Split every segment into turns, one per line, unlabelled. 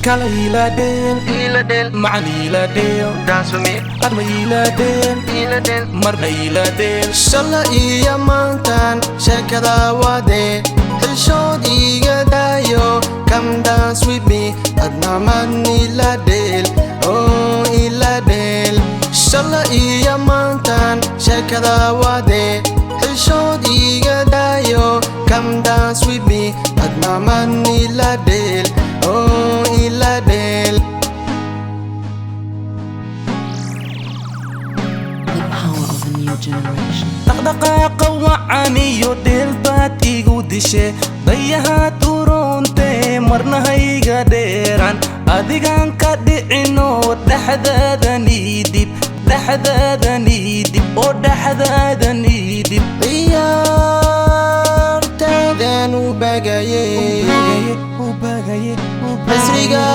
Kala iladel macna iladel
Dance with me,
adma iladel marna iladel
shala iyo maantan sheekada wade xishood iga dayo come dance with me adna man iladel oh iladel shala iyo maantan sheekada wade xishood iga dayo come dance with me adna man iladel oh iladel.
The power of a new generation.
dhaqdhaqaaqa wacan iyo dheel baad igu dishe dayahaad uroonte marna hayga dheeran adigan ka dhicinoo dhexdaadan idib oo dhexdaadan idib
ciyaartaydan u bagaye basriga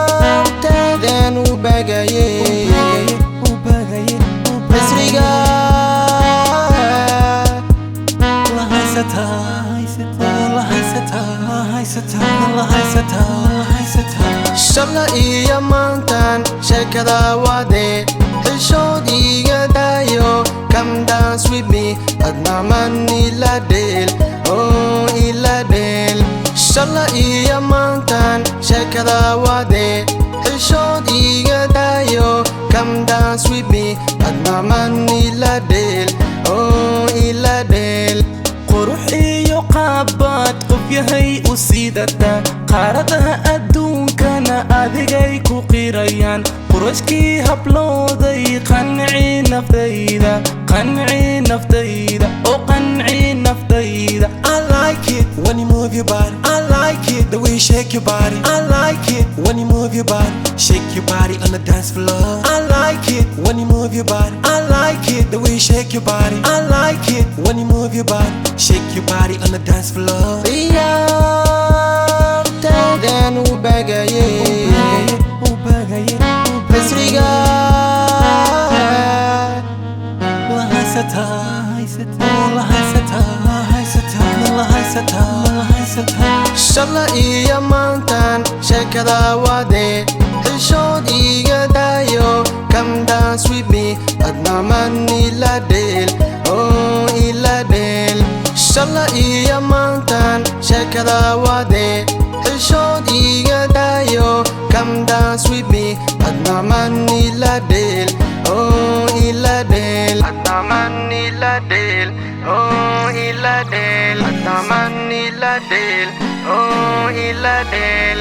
ciyaartaydan u bagaye basriga shala iyo maantan sheekada wade xishood iga dayo come dance with me adna man iladel oh iladel shala iyo maantan sheekada wade xishood iga dayo come dance with me adna man iladel oh iladel
qurux iyo qaabbaad qof yahay u siidata qaaradaha adduunkana adigay ku qirayaan qurashkii hablooday qanci naftayda oo qanci naftayda.
I like it when you move your body. I like it the way you shake your body. I like it when you move your body. Shake your body on the dance floor. I like it when you move your body. I like it the way you shake your body. I like it when you move your body. Shake your body on the dance floor.
ciyaartaydan u bagaye basriga shala iyo maantan sheekada wade xishood iga dayo come dance with me adna man iladel oh iladel shala iyo maantan sheekada wade xishood iga dayo come dance with me adna man iladel oh iladel adna man iladel oh iladel adna man iladel oh iladel